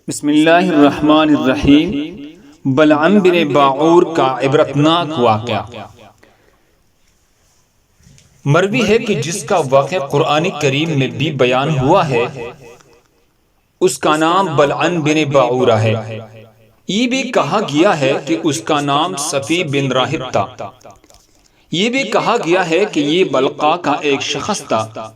بسم اللہ الرحمن الرحیم۔ بلعم بن باعور کا عبرتناک واقعہ۔ مروی ہے کہ جس کا واقعہ قرآن کریم میں بھی بیان ہوا ہے اس کا نام بلعم بن باعور ہے۔ یہ بھی کہا گیا ہے کہ اس کا نام صفی بن راہب تھا۔ یہ بھی کہا گیا ہے کہ یہ بلقا کا ایک شخص تھا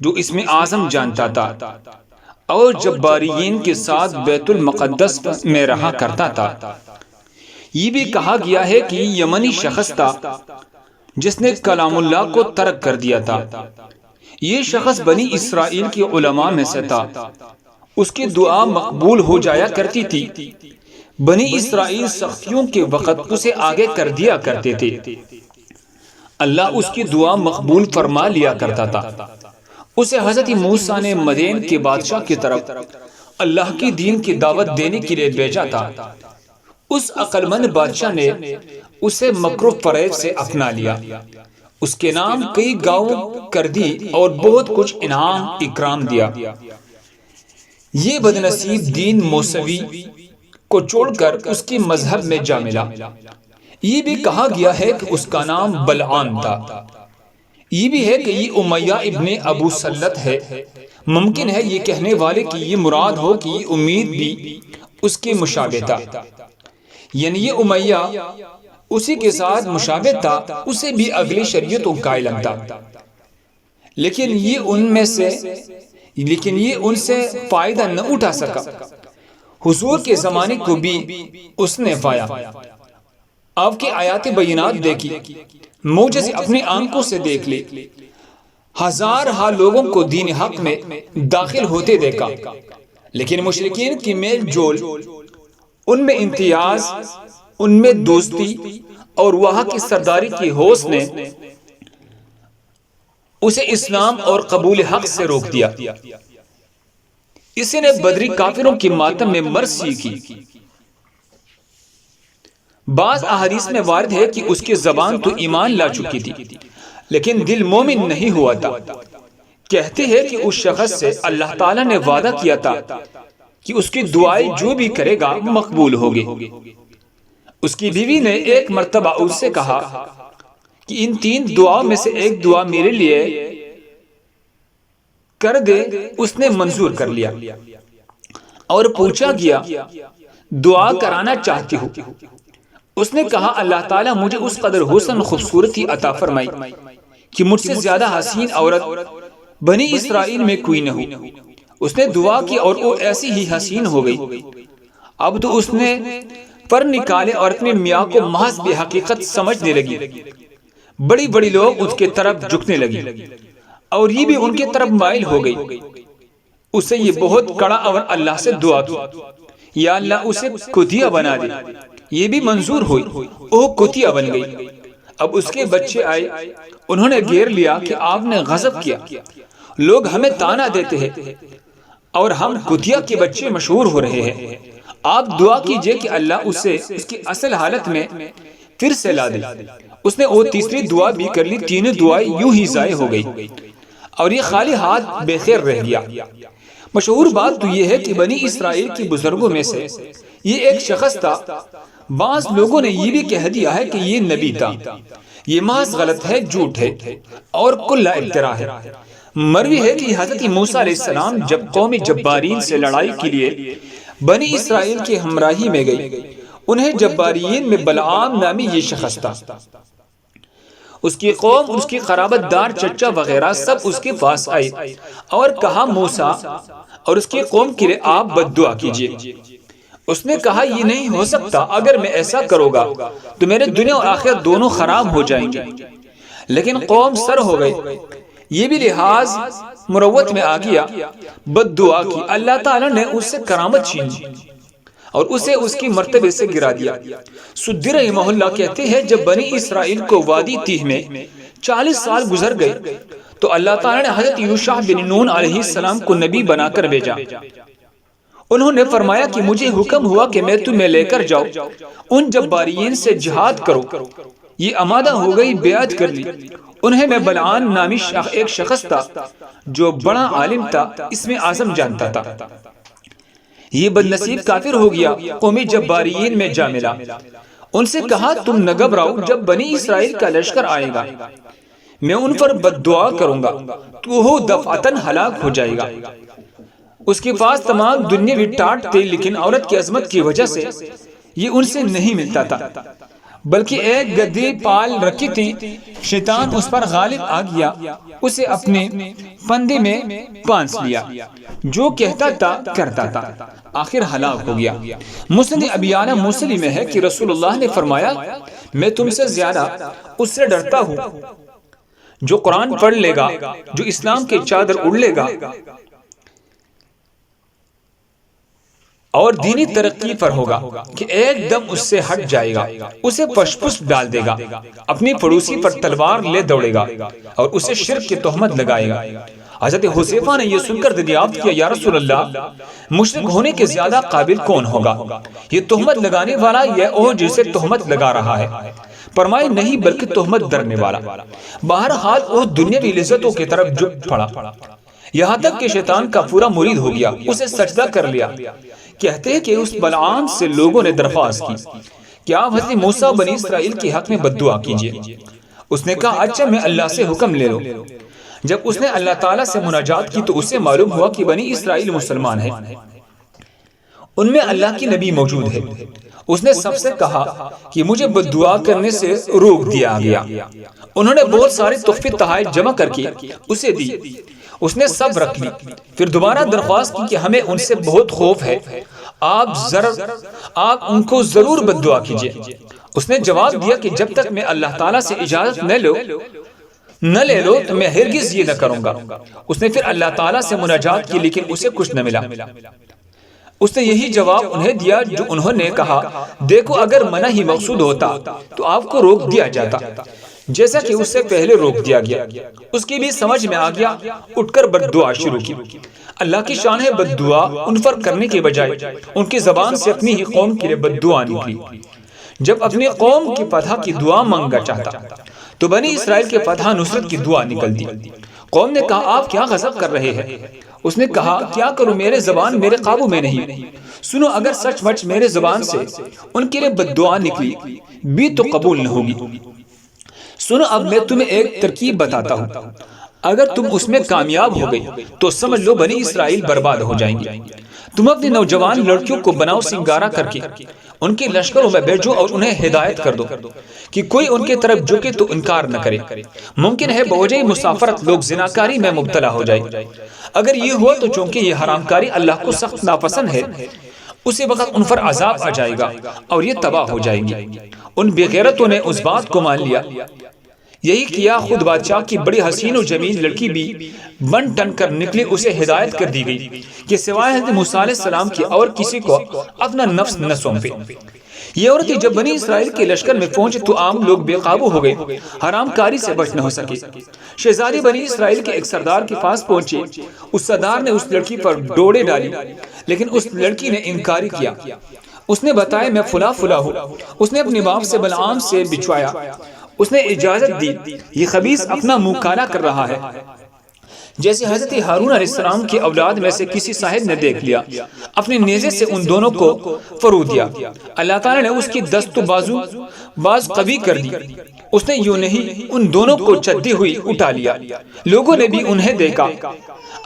جو اسم اعظم جانتا تھا اور جباریین کے ساتھ بیت المقدس میں رہا کرتا تھا۔ یہ بھی کہا گیا ہے کہ یمنی شخص تھا جس نے کلام اللہ کو ترک کر دیا تھا۔ یہ شخص بنی اسرائیل کے علماء میں سے تھا۔ اس کی دعا مقبول ہو جایا کرتی تھی۔ بنی اسرائیل سختیوں کے وقت اسے آگے کر دیا کرتے تھے۔ اللہ اس کی دعا مقبول فرما لیا کرتا تھا۔ اسے حضرت موسیٰ نے مدین کے بادشاہ کی طرف اللہ کی دین کی دعوت دینے کے لیے بھیجا تھا۔ اس عقل مند بادشاہ نے اسے مکر و فریب سے اپنا لیا۔ اس کے نام کئی گاؤں کر دی اور بہت کچھ انعام اکرام دیا۔ یہ بدنصیب دین موسوی کو چھوڑ کر اس کی مذہب میں جا ملا۔ یہ بھی کہا گیا ہے کہ اس کا نام بلعام تھا۔ یہ بھی ہے کہ یہ امیہ ابن ابو سلط ہے۔ ممکن ہے یہ کہنے والے کی یہ مراد ہو کہ یہ امید بھی اس کے مشابہ تھا، یعنی یہ امیہ اسی کے ساتھ مشابہ تھا، اسے بھی اگلی شریعتوں کا علم تھا، لیکن یہ ان سے فائدہ نہ اٹھا سکا۔ حضور کے زمانے کو بھی اس نے پایا۔ آپ کی آیات بینات دیکھی، معجزے اپنی آنکھوں سے دیکھ لے، ہزارہا لوگوں کو دین حق میں داخل ہوتے دیکھا، لیکن مشرکین کی میل جول، ان میں امتیاز، ان میں دوستی اور وہاں کی سرداری کی ہوس نے اسے اسلام اور قبول حق سے روک دیا۔ اسی نے بدری کافروں کی ماتم میں مرثی کی۔ بعض احادیث میں وارد ہے کہ اس کی زبان تو ایمان لا چکی تھی لیکن دل مومن نہیں ہوا تھا۔ کہتے ہیں کہ اس شخص سے اللہ تعالیٰ نے وعدہ کیا تھا کہ اس کی دعائیں جو بھی کرے گا مقبول ہوگی۔ اس کی بیوی نے ایک مرتبہ اس سے کہا کہ ان 3 دعاؤں میں سے ایک دعا میرے لیے کر دے۔ اس نے منظور کر لیا اور پوچھا گیا دعا کرانا چاہتی ہوں؟ اس نے کہا اللہ تعالیٰ مجھے اس قدر حسن خوبصورتی عطا فرمائی کہ مجھ سے زیادہ حسین عورت بنی اسرائیل میں کوئی نہ ہو۔ اس نے دعا کی اور وہ ایسی ہی حسین ہو گئی۔ اب تو اس نے پر نکالے اور اپنے میاں کو محض بے حقیقت سمجھنے لگی۔ بڑی بڑی لوگ اس کے طرف جھکنے لگی اور یہ بھی ان کے طرف مائل ہو گئی۔ اسے یہ بہت کڑا اور اللہ سے دعا کی یا اللہ اسے کتیا بنا دے۔ یہ بھی منظور ہوئی، وہ کتیا بن گئی۔ اب اس کے بچے آئے، انہوں نے گھیر لیا کہ آپ نے غضب کیا، لوگ ہمیں تانا دیتے ہیں اور ہم کتیا کے بچے مشہور ہو رہے ہیں۔ آپ دعا کیجئے کہ اللہ اسے اس کی اصل حالت میں پھر سے لا دے۔ اس نے وہ تیسری دعا بھی کر لی۔ تینوں دعائیں یوں ہی ضائع ہو گئی اور یہ خالی ہاتھ بے خیر رہ گیا۔ مشہور بات تو یہ ہے کہ بنی اسرائیل کی بزرگوں میں سے یہ ایک شخص تھا۔ بعض لوگوں نے یہ بھی کہہ دیا ہے کہ یہ نبی تھا۔ یہ محض غلط ہے، جھوٹ ہے اور کلہ افتراء ہے۔ مروی ہے کہ حضرت موسیٰ علیہ السلام جب قوم جبارین سے لڑائی کے لیے بنی اسرائیل کی ہمراہی میں گئی، انہیں جبارین میں بلعام نامی یہ شخص تھا۔ اس کی قوم، اس کی قرابت دار، چچا وغیرہ سب اس کے پاس آئے اور کہا موسیٰ اور اس کی قوم کے لیے آپ بد دعا کیجئے۔ اس نے کہا یہ نہیں ہو سکتا، اگر میں ایسا کروں گا تو میرے دنیا اور آخرت دونوں خراب ہو جائیں گے۔ لیکن قوم سر ہو گئی، یہ بھی لحاظ مروت میں آ گیا، بد دعا کی۔ اللہ تعالیٰ نے اس سے کرامت چھین لی اور اسے اس کی مرتبے سے گرا دیا۔ سدی رحمہ اللہ کہتے ہیں جب بنی اسرائیل کو وادی تیہ میں 40 سال گزر گئے تو اللہ تعالیٰ نے حضرت یوشع بن نون علیہ السلام کو نبی بنا کر بھیجا۔ انہوں نے فرمایا کہ مجھے حکم ہوا کہ میں تمہیں لے کر جاؤ، ان جباریین سے جہاد کرو۔ یہ آمادہ ہو گئی، بیعت کر لی۔ انہیں میں بلعام نامی ایک شخص تھا جو بڑا عالم تھا، اسم اعظم جانتا تھا۔ یہ بد نصیب کافر ہو گیا۔ قوم جبارین میں جا ملا، ان سے کہا تم نہ گھبراؤ، جب بنی اسرائیل کا لشکر آئے گا میں ان پر بد دعا کروں گا تو وہ دفعتاً ہلاک ہو جائے گا۔ اس کے پاس تمام دنیاوی ٹاٹ تھے، لیکن عورت کی عظمت کی وجہ سے یہ ان سے نہیں ملتا تھا، بلکہ ایک گدھی پال رکھی تھی۔ شیطان اس پر غالب آ گیا، اسے اپنے پندے میں پانس لیا، جو کہتا تھا کرتا تھا، آخر ہلاک ہو گیا۔ مسند ابی یعلا مسلم میں ہے کہ رسول اللہ نے فرمایا میں تم سے زیادہ اس سے ڈرتا ہوں جو قرآن پڑھ لے گا، جو اسلام کی چادر اڑ لے گا اور دینی ترقی پر ہوگا، کہ ایک دم اس سے ہٹ جائے گا، اسے پشپش ڈال دے گا، اپنی پڑوسی پر تلوار لے دوڑے گا اور اسے شرک کی تہمت لگائے گا۔ حضرت حذیفہ نے یہ سن کر دریافت کیا یا رسول اللہ، مشرک ہونے کے زیادہ قابل کون ہوگا، یہ تہمت لگانے والا یا وہ جسے تہمت لگا رہا ہے؟ فرمائے نہیں، بلکہ تہمت درنے والا۔ بہرحال وہ دنیاوی لذتوں کی طرف جھک پڑا، یہاں تک کہ شیطان کا پورا مرید ہو گیا، اسے سجدہ کر لیا۔ کہتے ہیں کہ اس بلعام سے لوگوں نے درخواست کی کہ آپ حضرت موسیٰ بنی اسرائیل کے حق میں بد دعا کیجئے۔ اس نے کہا اچھا میں اللہ سے حکم لے لو۔ جب اس نے اللہ تعالیٰ سے مناجات کی تو اسے معلوم ہوا کہ بنی اسرائیل مسلمان ہیں، ان میں اللہ کی نبی موجود ہے۔ اس نے سب سے کہا کہ مجھے بد دعا کرنے سے روک دیا گیا۔ انہوں نے بہت سارے تحفے تحائف جمع کر کے اسے دی، اس نے سب رکھ لی، پھر دوبارہ درخواست کی کہ ہمیں ان سے بہت خوف ہے، آپ ان کو ضرور بد دعا کیجئے۔ اس نے جواب دیا کہ جب تک میں اللہ تعالیٰ سے اجازت نہ لے لو تو میں ہرگز یہ نہ کروں گا۔ اس نے پھر اللہ تعالیٰ سے مناجات کی، لیکن اسے کچھ نہ ملا۔ اس نے یہی جواب انہیں دیا جو انہوں نے کہا، دیکھو اگر منع ہی مقصود ہوتا تو آپ کو روک دیا جاتا، جیسا کہ اس سے پہلے روک دیا گیا۔ اس کی بھی سمجھ میں آ گیا، اٹھ کر بد دعا شروع کی۔ اللہ کی شان ہے بد دعا ان پر کرنے کے بجائے ان کی زبان سے اپنی ہی قوم کے لیے بد دعا نکلی۔ جب اپنی قوم کی فتح کی دعا مانگا چاہتا تو بنی اسرائیل کے فتح نصرت کی دعا نکل دی۔ قوم نے کہا آپ کیا غضب کر رہے ہیں؟ اس نے کہا کیا کروں، میرے زبان میرے قابو میں نہیں۔ سنو اگر سچ مچ میرے زبان سے ان کے لیے بد دعا نکلی بھی تو قبول نہ ہوگی۔ سنو اب میں تمہیں ایک ترکیب بتاتا ہوں، اگر تم اس میں کامیاب ہو گئی تو سمجھ لو بنی اسرائیل برباد ہو جائیں گے۔ تم اپنی نوجوان لڑکیوں کو بناؤ سنگارا کر کے ان کے لشکروں میں بھیجو اور انہیں ہدایت کر دو کہ کوئی ان کے طرف جھکے تو انکار نہ کرے۔ ممکن ہے بوجہ مسافرت لوگ زناکاری میں مبتلا ہو جائے۔ اگر یہ ہوا تو چونکہ یہ حرام کاری اللہ کو سخت ناپسند ہے، اسی وقت ان پر عذاب آ جائے گا اور یہ تباہ ہو جائیں گے۔ ان بے غیرتوں نے اس بات کو مان لیا، یہی کیا، خود بادشاہ کی بڑی حسین و جمیل لڑکی بھی بن ٹن کر نکلی، اسے ہدایت کر دی گئی کہ سوائے حضرت موسیٰ علیہ السلام کی اور کسی کو اپنا نفس نہ سونپے۔ یہ عورتیں جب بنی اسرائیل کے لشکر میں پہنچے تو عام لوگ بے قابو ہو گئے، حرام کاری سے بچ نہ ہو سکے۔ شہزادی بنی اسرائیل کے ایک سردار کے پاس پہنچے، اس سردار نے اس لڑکی پر ڈوڑے ڈالی، لیکن اس لڑکی نے انکاری کیا۔ اس نے بتایا میں فلاں فلاں ہوں۔ اس نے اپنے باپ سے بلعام سے بچوایا، اس نے اجازت دی، یہ خبیث اپنا منہ کالا کر رہا ہے، جیسے حضرت ہارون علیہ السلام کی اولاد میں سے کسی صاحب نے دیکھ لیا، اپنے نیزے سے ان دونوں کو فرو دیا۔ اللہ تعالیٰ نے اس کی دست و باز قوی کر دی، اس نے یوں نہیں ان دونوں کو چدی ہوئی اٹھا لیا۔ لوگوں نے بھی انہیں دیکھا۔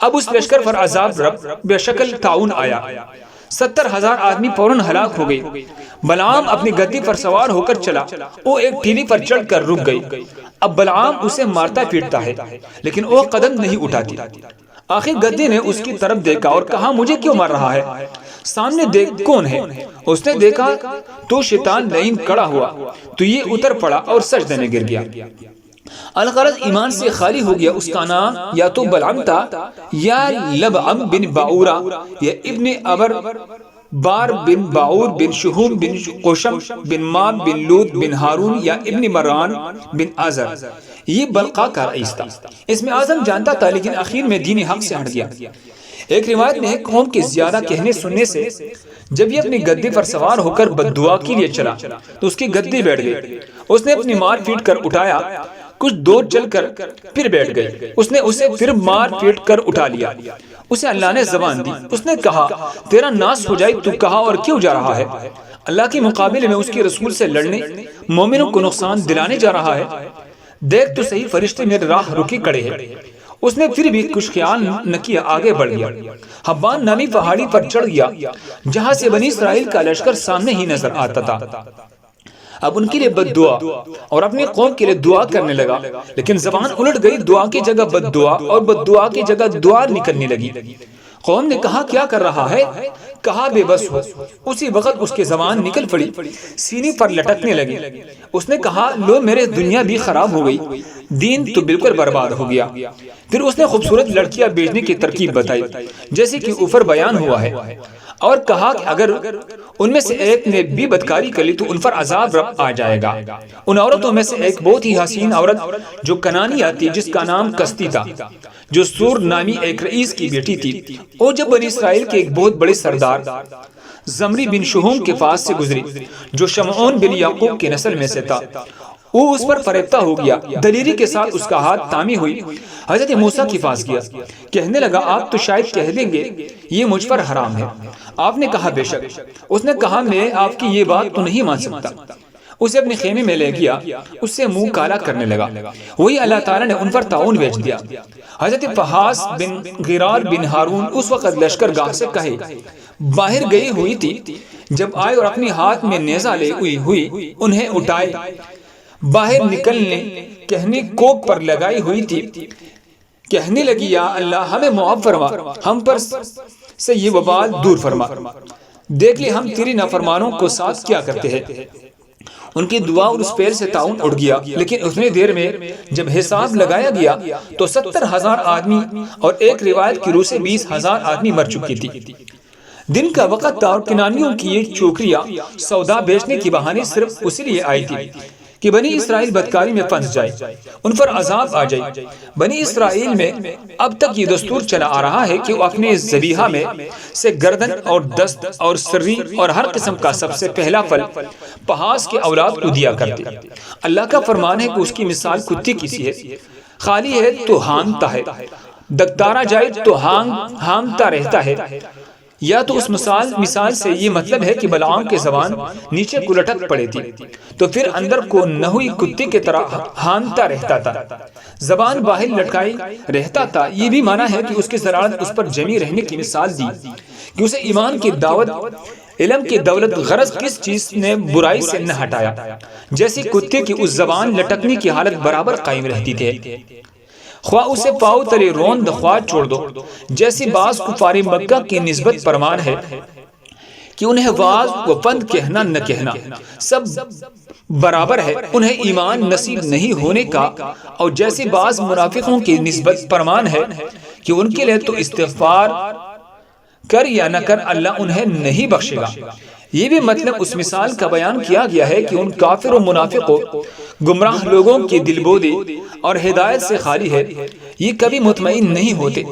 اب اس لشکر پر عذاب رب بے شکل تعاون آیا، 70,000 آدمی فوراً ہلاک ہو گئے۔ بلعام اپنی گدی پر سوار ہو کر چلا، وہ ایک ٹیلی پر چڑھ کر رک گئی۔ اب بلعام اسے مارتا پیٹتا ہے لیکن وہ قدم نہیں اٹھاتی۔ آخر گدی نے اس کی طرف دیکھا اور کہا مجھے کیوں مار رہا ہے؟ سامنے دیکھ کون ہے؟ اس نے دیکھا تو شیطان لعین کھڑا ہوا تو یہ اتر پڑا اور سجدے میں گر گیا۔ الغرض ایمان سے خالی ہو گیا۔ اس کا نام یا تو بلعام تھا یا لبعم بن باعورہ یا ابن ابر بار بن باعور بن شہوم بن قشم بن ماب بن لوط بن ہارون یا ابن مران بن آزر۔ یہ بلقا کا رئیس تھا، اس میں اعظم جانتا تھا لیکن اخیر میں دین حق سے ہٹ گیا۔ ایک روایت میں ہے قوم کے زیادہ کہنے سننے سے جب یہ اپنی گدی پر سوار ہو کر بد دعا کے لیے چلا تو اس کی گدی بیٹھ گئی۔ اس نے اپنی مار پیٹ کر اٹھایا کچھ دور چل کر پھر بیٹھ گئی. اس نے اسے پھر مار پیٹ کر اٹھا لیا. اسے اللہ نے زبان دی. اس نے کہا تیرا ناس ہو جائے، تو کہاں اور کیوں جا رہا ہے؟ اللہ کے مقابلے میں اس کے رسول سے لڑنے، مومنوں کو نقصان دلانے جا رہا ہے. دیکھ تو صحیح، فرشتے میرے راہ رکے کڑے ہیں. اس نے پھر بھی کچھ خیال نہ کیا، آگے بڑھ گیا. حبان نامی پہاڑی پر چڑھ گیا جہاں سے بنی اسرائیل کا لشکر سامنے ہی نظر آتا تھا. اب ان کے لیے بد دعا اور اپنی قوم کے لیے دعا کرنے لگا، لیکن زبان الٹ گئی. دعا کی جگہ بد دعا اور بد دعا کی جگہ دعا نکلنے لگی. قوم نے کہا کیا کر رہا ہے؟ کہا بے بس ہو. اسی وقت اس کی زبان نکل پڑی، سینے پر لٹکنے لگی. اس نے کہا لو میرے دنیا بھی خراب ہو گئی، دین تو بالکل برباد ہو گیا. پھر اس نے خوبصورت لڑکیاں بیچنے کی ترکیب بتائی جیسے کہ اوپر بیان ہوا ہے، اور کہا کہ اگر ان میں سے ایک نے بھی بدکاری کر لی تو ان پر عذاب آ جائے گا. ان عورتوں میں سے ایک بہت ہی حسین عورت جو کنانی آتی، جس کا نام کستی تھا، جو سور نامی ایک رئیس کی بیٹی تھی. اور جب بنی اسرائیل کے ایک بہت بڑے سردار زمری بن شہوم کے پاس سے گزری، جو شمعون بن یعقوب کے نسل میں سے تھا، وہ اس پر فریفتہ ہو گیا. دلیری کے ساتھ اس کا ہاتھ تامی ہوئی حضرت موسیٰ کے پاس گیا. کہنے لگا آپ تو شاید کہہ دیں گے یہ مجھ پر حرام ہے. آپ نے کہا بے شک. اس نے کہا میں آپ کی یہ بات تو نہیں مان سکتا. اسے اپنے خیمے میں لے گیا، اس سے منہ کالا کرنے لگا. وہی اللہ تعالیٰ نے ان پر تعاون بھیج دیا. حضرت فحاس بن غیرار بن ہارون اس وقت لشکر گاہ سے کہے باہر گئی ہوئی تھی. جب آئے اور اپنی ہاتھ میں نیزہ لے ہوئی انہیں اٹھائے باہر نکلنے، کہنے کوک پر لگائی ہوئی تھی. کہنے لگی یا اللہ ہمیں معاف فرما، ہم پر سے یہ وبال دور فرما. دیکھ لے ہم تیری نافرمانوں کو ساتھ کیا کرتے ہیں. ان کی دعا اور اس پیر سے تعاون اڑ گیا. لیکن اتنے دیر میں جب حساب لگایا گیا تو 70,000 آدمی اور ایک روایت کی روح سے 20,000 آدمی مر چکی تھی. دن کا وقت تھا اور کنانیوں کی یہ چوکریاں سودا بیچنے کی بہانے صرف اسی لیے آئی تھی کہ بنی اسرائیل بدکاری میں پھنس جائے، ان پر عذاب آ جائے. بنی اسرائیل میں اب تک یہ دستور چلا آ رہا ہے کہ وہ اپنے ذبیحہ میں سے گردن اور دست اور سری اور ہر قسم کا سب سے پہلا پھل پہاس کے اولاد کو دیا کرتے. اللہ کا فرمان ہے کہ اس کی مثال کتے کی سی ہے، خالی ہے تو ہانگتا ہے، دکتارا جائے تو ہانگتا رہتا ہے. یا تو اس مثال سے یہ مطلب ہے کہ بلعام کے زبان نیچے کو لٹک پڑے تھی تو پھر اندر کو نہ ہوئی کتے کی طرح ہانتا رہتا تھا، زبان باہر لٹکائی رہتا تھا. یہ بھی معنی ہے کہ اس کی ضرارت اس پر جمی رہنے کی مثال دی کہ اسے ایمان کی دعوت، علم کی دولت، غرض کس چیز نے برائی سے نہ ہٹایا. جیسی کتے کی اس زبان لٹکنے کی حالت برابر قائم رہتی تھی، خواہ اسے پاؤ تلے روند خواہ چھوڑ دو. جیسی بعض کفار مکہ کی نسبت فرمان ہے کہ انہیں واز و پند کہنا نہ کہنا سب برابر ہے، انہیں ایمان نصیب نہیں ہونے کا. اور جیسی بعض منافقوں کی نسبت فرمان ہے کہ ان کے لیے تو استغفار کر یا نہ کر اللہ انہیں نہیں بخشے گا. یہ بھی مطلب اس مثال کا بیان کیا گیا ہے کہ ان کافر و منافقوں گمراہ لوگوں کی دلبودی اور ہدایت سے خالی ہے، یہ کبھی مطمئن نہیں ہوتے.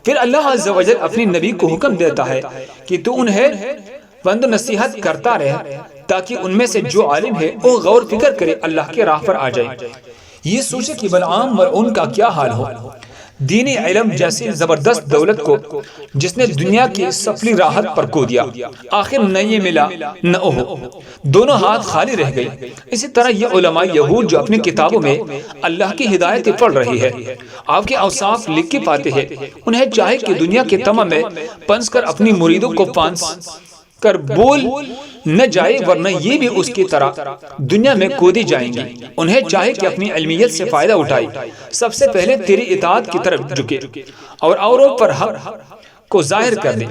پھر اللہ عز و جل اپنی نبی کو حکم دیتا ہے کہ تو انہیں پند نصیحت کرتا رہے تاکہ ان میں سے جو عالم ہے وہ غور فکر کرے، اللہ کے راہ پر آ جائے. یہ سوچے کہ بلعام اور ان کا کیا حال ہو. دینی علم جیسی زبردست دولت کو جس نے دنیا کی سفلی راحت پر کو دیا، آخر نہ یہ ملا نہ وہ، دونوں ہاتھ خالی رہ گئے. اسی طرح یہ علماء یہود جو اپنی کتابوں میں اللہ کی ہدایت پڑھ رہی ہے، آپ کے اوصاف لکھ کے پاتے ہیں، انہیں چاہے کہ دنیا کے تمام میں پنس کر اپنی مریدوں کو پانس کر بول نہ جائے، ورنہ یہ بھی اس کی طرح دنیا میں کودی جائیں گے. انہیں چاہے کہ اپنی علمیت سے فائدہ اٹھائے، سب سے پہلے تیری اطاعت کی طرف جھکے اور اوروں پر حق کو ظاہر کر دے.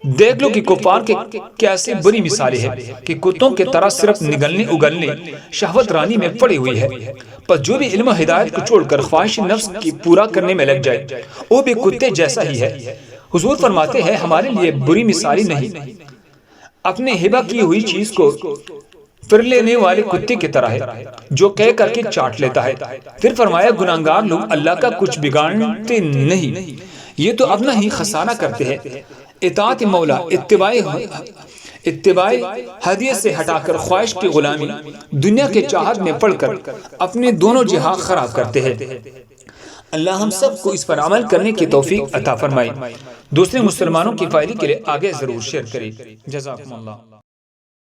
دیکھ لو کہ کفار کے کیسے بری مثالیں ہیں کہ کتوں کے طرح صرف نگلنے اگلنے شہوت رانی میں پڑی ہوئی ہے. پس جو بھی علم و ہدایت کو چھوڑ کر خواہش نفس کی پورا کرنے میں لگ جائے وہ بھی کتے جیسا ہی ہے. حضور فرماتے ہیں ہمارے لیے بری مثالی نہیں اپنے ہبہ کی ہوئی چیز کو پھر لینے والے کتے کی طرح ہے جو کہہ کر کے چاٹ لیتا ہے. پھر فرمایا گناہگار لوگ اللہ کا کچھ بگاڑتے نہیں، یہ تو اپنا ہی خسارہ کرتے ہیں. اطاعت مولا، اتباع ہدیت سے ہٹا کر خواہش کی غلامی، دنیا کے چاہت میں پڑ کر اپنے دونوں جہاد خراب کرتے ہیں۔ اللہ ہم سب کو اس پر عمل کرنے کی توفیق عطا فرمائے۔ دوسرے مسلمانوں کی فائدے کے لیے آگے ضرور شیئر کریں۔ جزاکم اللہ۔